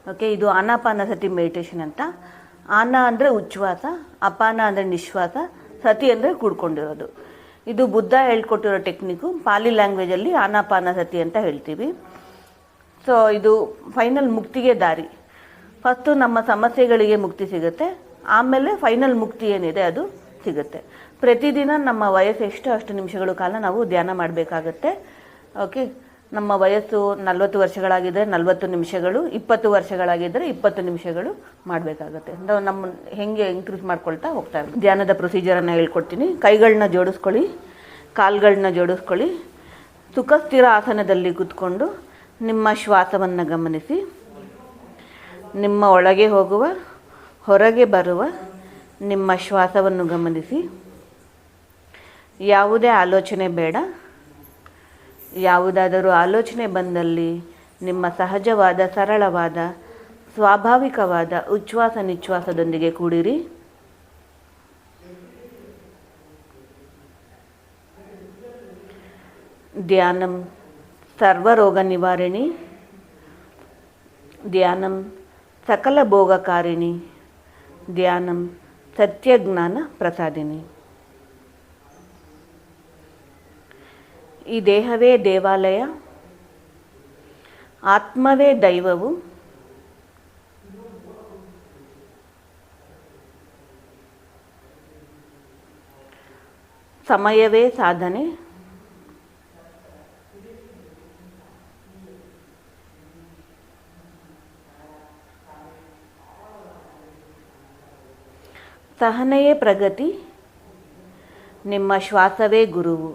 Okay, ಇದು ಆನಾಪಾನಸತಿ meditation ಅಂತ. ಆನ ಅಂದರೆ ಉಚ್ಛ್ವಾಸ, ಅಪಾನ ಅಂದರೆ ನಿಶ್ವಾಸ, ಸತಿ ಅಂದರೆ ಕೂಡ್ಕೊಂಡಿರೋದು. ಇದು ಬುದ್ಧ ಹೇಳ್ಕೊಟ್ಟಿರೋ ಟೆಕ್ನಿಕ್ಕು. ಪಾಲಿ ಲ್ಯಾಂಗ್ವೇಜಲ್ಲಿ ಆನಾಪಾನಸತಿ ಅಂತ ಹೇಳ್ತೀವಿ. ಸೊ ಇದು ಫೈನಲ್ ಮುಕ್ತಿಗೆ ದಾರಿ. ಫಸ್ಟು ನಮ್ಮ ಸಮಸ್ಯೆಗಳಿಗೆ ಮುಕ್ತಿ ಸಿಗುತ್ತೆ, ಆಮೇಲೆ ಫೈನಲ್ ಮುಕ್ತಿ ಏನಿದೆ ಅದು ಸಿಗುತ್ತೆ. ಪ್ರತಿದಿನ ನಮ್ಮ ವಯಸ್ಸು ಎಷ್ಟು ಅಷ್ಟು ನಿಮಿಷಗಳ ಕಾಲ ನಾವು ಧ್ಯಾನ ಮಾಡಬೇಕಾಗತ್ತೆ. ಓಕೆ, ನಮ್ಮ ವಯಸ್ಸು 40 ವರ್ಷಗಳಾಗಿದ್ದರೆ 40 ನಿಮಿಷಗಳು, 20 ವರ್ಷಗಳಾಗಿದ್ದರೆ 20 ನಿಮಿಷಗಳು ಮಾಡಬೇಕಾಗತ್ತೆ. ನಮ್ಮ ಹೆಂಗೆ ಇಂಕ್ರೀಸ್ ಮಾಡ್ಕೊಳ್ತಾ ಹೋಗ್ತಾ ಇರ್ತೀವಿ. ಧ್ಯಾನದ ಪ್ರೊಸೀಜರನ್ನು ಹೇಳ್ಕೊಡ್ತೀನಿ. ಕೈಗಳನ್ನ ಜೋಡಿಸ್ಕೊಳ್ಳಿ, ಕಾಲುಗಳನ್ನ ಜೋಡಿಸ್ಕೊಳ್ಳಿ. ಸುಖಸ್ಥಿರ ಆಸನದಲ್ಲಿ ಕೂತ್ಕೊಂಡು ನಿಮ್ಮ ಶ್ವಾಸವನ್ನು ಗಮನಿಸಿ. ನಿಮ್ಮ ಒಳಗೆ ಹೋಗುವ, ಹೊರಗೆ ಬರುವ ನಿಮ್ಮ ಶ್ವಾಸವನ್ನು ಗಮನಿಸಿ. ಯಾವುದೇ ಆಲೋಚನೆ ಬೇಡ. ಯಾವುದಾದರೂ ಆಲೋಚನೆ ಬಂದಲ್ಲಿ ನಿಮ್ಮ ಸಹಜವಾದ, ಸರಳವಾದ, ಸ್ವಾಭಾವಿಕವಾದ ಉಚ್ಛ್ವಾಸ ನಿಶ್ವಾಸದೊಂದಿಗೆ ಕೂಡಿರಿ. ಧ್ಯಾನಂ ಸರ್ವರೋಗ ನಿವಾರಣಿ, ಧ್ಯಾನಂ ಸಕಲ ಭೋಗಕಾರಿಣಿ, ಧ್ಯಾನಂ ಸತ್ಯಜ್ಞಾನ ಪ್ರಸಾದಿನಿ. ಈ ದೇಹವೇ ದೇವಾಲಯ, ಆತ್ಮವೇ ದೈವವು, ಸಮಯವೇ ಸಾಧನೆ, ಸಹನೆಯೇ ಪ್ರಗತಿ, ನಿಮ್ಮ ಶ್ವಾಸವೇ ಗುರುವು.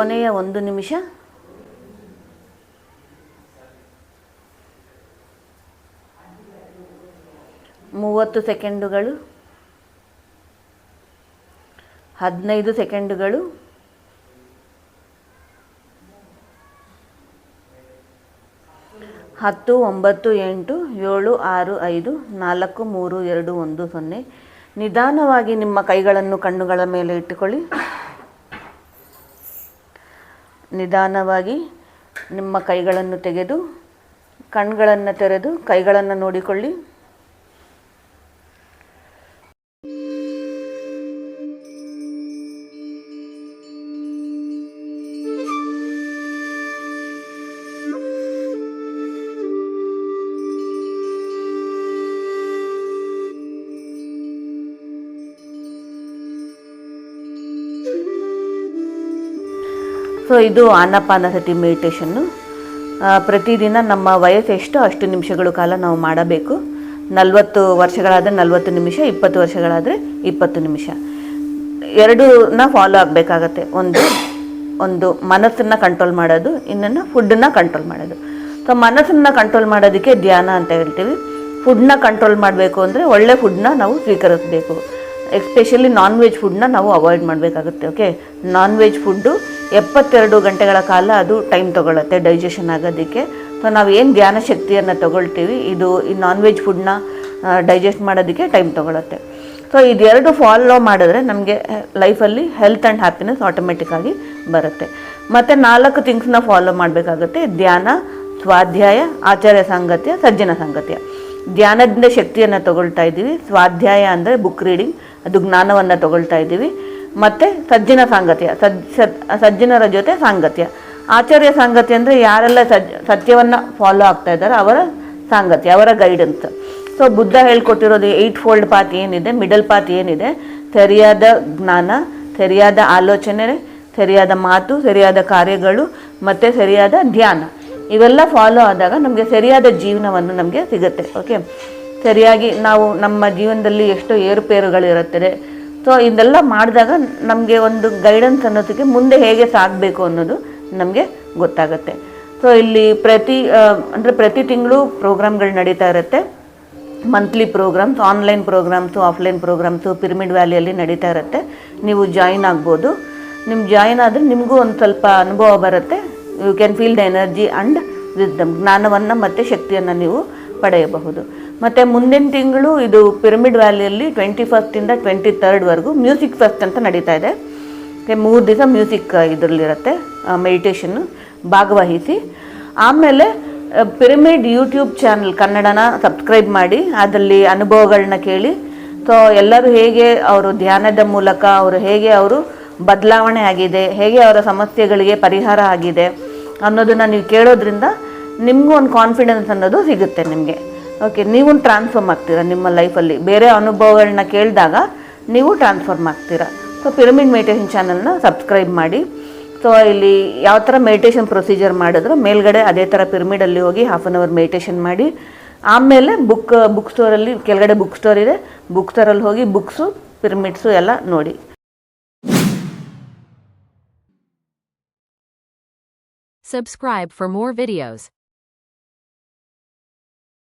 ಕೊನೆಯ 1 ನಿಮಿಷ. 30 ಸೆಕೆಂಡುಗಳು, 15 ಸೆಕೆಂಡುಗಳು, 10, 9, 8, 7, 6, 5, 4, 3, 2, 1, 0. ನಿಧಾನವಾಗಿ ನಿಮ್ಮ ಕೈಗಳನ್ನು ಕಣ್ಣುಗಳ ಮೇಲೆ ಇಟ್ಟುಕೊಳ್ಳಿ. ನಿಧಾನವಾಗಿ ನಿಮ್ಮ ಕೈಗಳನ್ನು ತೆಗೆದು ಕಣ್ಗಳನ್ನು ತೆರೆದು ಕೈಗಳನ್ನು ನೋಡಿಕೊಳ್ಳಿ. ಸೊ ಇದು ಆನಾಪಾನಸತಿ ಮೆಡಿಟೇಷನ್ನು. ಪ್ರತಿದಿನ ನಮ್ಮ ವಯಸ್ಸು ಎಷ್ಟೋ ಅಷ್ಟು ನಿಮಿಷಗಳ ಕಾಲ ನಾವು ಮಾಡಬೇಕು. 40 ವರ್ಷಗಳಾದರೆ 40 ನಿಮಿಷ, 20 ವರ್ಷಗಳಾದರೆ 20 ನಿಮಿಷ. ಎರಡನ್ನ ಫಾಲೋ ಆಗಬೇಕಾಗತ್ತೆ. ಒಂದು ಮನಸ್ಸನ್ನು ಕಂಟ್ರೋಲ್ ಮಾಡೋದು, ಇನ್ನೊಂದು ಫುಡ್ಡನ್ನು ಕಂಟ್ರೋಲ್ ಮಾಡೋದು. ಸೊ ಮನಸ್ಸನ್ನು ಕಂಟ್ರೋಲ್ ಮಾಡೋದಕ್ಕೆ ಧ್ಯಾನ ಅಂತ ಹೇಳ್ತೀವಿ. ಫುಡ್ನ ಕಂಟ್ರೋಲ್ ಮಾಡಬೇಕು ಅಂದರೆ ಒಳ್ಳೆ ಫುಡ್ನ ನಾವು ಸ್ವೀಕರಿಸಬೇಕು. ಎಸ್ಪೆಷಲಿ ನಾನ್ ವೆಜ್ ಫುಡ್ನ ನಾವು ಅವಾಯ್ಡ್ ಮಾಡಬೇಕಾಗುತ್ತೆ. ಓಕೆ, ನಾನ್ ವೆಜ್ ಫುಡ್ಡು 72 ಗಂಟೆಗಳ ಕಾಲ ಅದು ಟೈಮ್ ತೊಗೊಳುತ್ತೆ ಡೈಜೆಷನ್ ಆಗೋದಕ್ಕೆ. ಸೊ ನಾವು ಏನು ಧ್ಯಾನ ಶಕ್ತಿಯನ್ನು ತೊಗೊಳ್ತೀವಿ, ಇದು ಈ ನಾನ್ ವೆಜ್ ಫುಡ್ನ ಡೈಜೆಸ್ಟ್ ಮಾಡೋದಕ್ಕೆ ಟೈಮ್ ತೊಗೊಳುತ್ತೆ. ಸೊ ಇದೆರಡು ಫಾಲೋ ಮಾಡಿದ್ರೆ ನಮಗೆ ಲೈಫಲ್ಲಿ ಹೆಲ್ತ್ ಆ್ಯಂಡ್ ಹ್ಯಾಪಿನೆಸ್ ಆಟೋಮೆಟಿಕ್ಕಾಗಿ ಬರುತ್ತೆ. ಮತ್ತು 4 ಥಿಂಗ್ಸ್ನ ಫಾಲೋ ಮಾಡಬೇಕಾಗುತ್ತೆ: ಧ್ಯಾನ, ಸ್ವಾಧ್ಯಾಯ, ಆಚಾರ್ಯ ಸಾಂಗತ್ಯ, ಸಜ್ಜನ ಸಾಂಗತ್ಯ. ಧ್ಯಾನದಿಂದ ಶಕ್ತಿಯನ್ನು ತಗೊಳ್ತಾ ಇದ್ದೀವಿ. ಸ್ವಾಧ್ಯಾಯ ಅಂದರೆ ಬುಕ್ ರೀಡಿಂಗ್, ಅದು ಜ್ಞಾನವನ್ನು ತಗೊಳ್ತಾ ಇದ್ದೀವಿ. ಮತ್ತು ಸಜ್ಜನ ಸಾಂಗತ್ಯ, ಸಜ್ಜನರ ಜೊತೆ ಸಾಂಗತ್ಯ. ಆಚಾರ್ಯ ಸಾಂಗತ್ಯ ಅಂದರೆ ಯಾರೆಲ್ಲ ಸತ್ಯವನ್ನು ಫಾಲೋ ಆಗ್ತಾ ಇದ್ದಾರೆ ಅವರ ಸಾಂಗತ್ಯ, ಅವರ ಗೈಡೆನ್ಸ್. ಸೊ ಬುದ್ಧ ಹೇಳ್ಕೊಟ್ಟಿರೋದು 8 ಫೋಲ್ಡ್ ಪಾತ್ ಏನಿದೆ, ಮಿಡಲ್ ಪಾತ್ ಏನಿದೆ, ಸರಿಯಾದ ಜ್ಞಾನ, ಸರಿಯಾದ ಆಲೋಚನೆ, ಸರಿಯಾದ ಮಾತು, ಸರಿಯಾದ ಕಾರ್ಯಗಳು ಮತ್ತು ಸರಿಯಾದ ಧ್ಯಾನ, ಇವೆಲ್ಲ ಫಾಲೋ ಆದಾಗ ನಮಗೆ ಸರಿಯಾದ ಜೀವನವನ್ನು ನಮಗೆ ಸಿಗುತ್ತೆ. ಓಕೆ, ಸರಿಯಾಗಿ ನಾವು ನಮ್ಮ ಜೀವನದಲ್ಲಿ ಎಷ್ಟೋ ಏರುಪೇರುಗಳಿರುತ್ತದೆ. ಸೊ ಇದೆಲ್ಲ ಮಾಡಿದಾಗ ನಮಗೆ ಒಂದು ಗೈಡೆನ್ಸ್ ಅನ್ನೋದಕ್ಕೆ ಮುಂದೆ ಹೇಗೆ ಸಾಗಬೇಕು ಅನ್ನೋದು ನಮಗೆ ಗೊತ್ತಾಗುತ್ತೆ. ಸೊ ಇಲ್ಲಿ ಪ್ರತಿ ತಿಂಗಳು ಪ್ರೋಗ್ರಾಮ್ಗಳು ನಡೀತಾ ಇರುತ್ತೆ. Monthly programmes, online programmes, offline programmes pyramid ವ್ಯಾಲಿಯಲ್ಲಿ ನಡೀತಾ ಇರುತ್ತೆ. ನೀವು ಜಾಯಿನ್ ಆಗ್ಬೋದು. ನಿಮ್ಮ ಜಾಯಿನ್ ಆದರೆ ನಿಮಗೂ ಒಂದು ಸ್ವಲ್ಪ ಅನುಭವ ಬರುತ್ತೆ. You can feel the energy and wisdom, ಜ್ಞಾನವನ್ನು ಮತ್ತು ಶಕ್ತಿಯನ್ನು ನೀವು ಪಡೆಯಬಹುದು. ಮತ್ತು ಮುಂದಿನ ತಿಂಗಳು ಇದು ಪಿರಮಿಡ್ ವ್ಯಾಲಿಯಲ್ಲಿ 21 23 ಮ್ಯೂಸಿಕ್ ಫೆಸ್ಟ್ ಅಂತ ನಡೀತಾ ಇದೆ. 3 ದಿವಸ ಮ್ಯೂಸಿಕ್ ಇದರಲ್ಲಿರುತ್ತೆ, ಮೆಡಿಟೇಷನ್ನು ಭಾಗವಹಿಸಿ. ಆಮೇಲೆ ಪಿರಮಿಡ್ ಯೂಟ್ಯೂಬ್ ಚಾನಲ್ ಕನ್ನಡನ ಸಬ್ಸ್ಕ್ರೈಬ್ ಮಾಡಿ, ಅದರಲ್ಲಿ ಅನುಭವಗಳನ್ನ ಕೇಳಿ. ಸೊ ಎಲ್ಲರೂ ಹೇಗೆ ಅವರು ಧ್ಯಾನದ ಮೂಲಕ ಅವರು ಬದಲಾವಣೆ ಆಗಿದೆ, ಹೇಗೆ ಅವರ ಸಮಸ್ಯೆಗಳಿಗೆ ಪರಿಹಾರ ಆಗಿದೆ ಅನ್ನೋದನ್ನು ನೀವು ಕೇಳೋದ್ರಿಂದ ನಿಮಗೂ ಒಂದು ಕಾನ್ಫಿಡೆನ್ಸ್ ಅನ್ನೋದು ಸಿಗುತ್ತೆ ನಿಮಗೆ. ಓಕೆ, ನೀವು ಟ್ರಾನ್ಸ್ಫಾರ್ಮ್ ಆಗ್ತೀರಾ ನಿಮ್ಮ ಲೈಫಲ್ಲಿ. ಬೇರೆ ಅನುಭವಗಳನ್ನ ಕೇಳಿದಾಗ ನೀವು ಟ್ರಾನ್ಸ್ಫಾರ್ಮ್ ಆಗ್ತೀರಾ. ಸೊ ಪಿರಮಿಡ್ ಮೆಡಿಟೇಷನ್ ಚಾನಲ್ನ ಸಬ್ಸ್ಕ್ರೈಬ್ ಮಾಡಿ. ಸೊ ಇಲ್ಲಿ ಯಾವ ಥರ ಮೆಡಿಟೇಷನ್ ಪ್ರೊಸೀಜರ್ ಮಾಡಿದ್ರು ಮೇಲ್ಗಡೆ ಅದೇ ಥರ ಪಿರಮಿಡಲ್ಲಿ ಹೋಗಿ 1/2 an hour ಮೆಡಿಟೇಷನ್ ಮಾಡಿ. ಆಮೇಲೆ ಬುಕ್ ಸ್ಟೋರಲ್ಲಿ ಕೆಳಗಡೆ ಬುಕ್ ಸ್ಟೋರ್ ಇದೆ, ಬುಕ್ ಸ್ಟೋರಲ್ಲಿ ಹೋಗಿ ಬುಕ್ಸು, ಪಿರಮಿಡ್ಸು ಎಲ್ಲ ನೋಡಿ. Subscribe for more videos.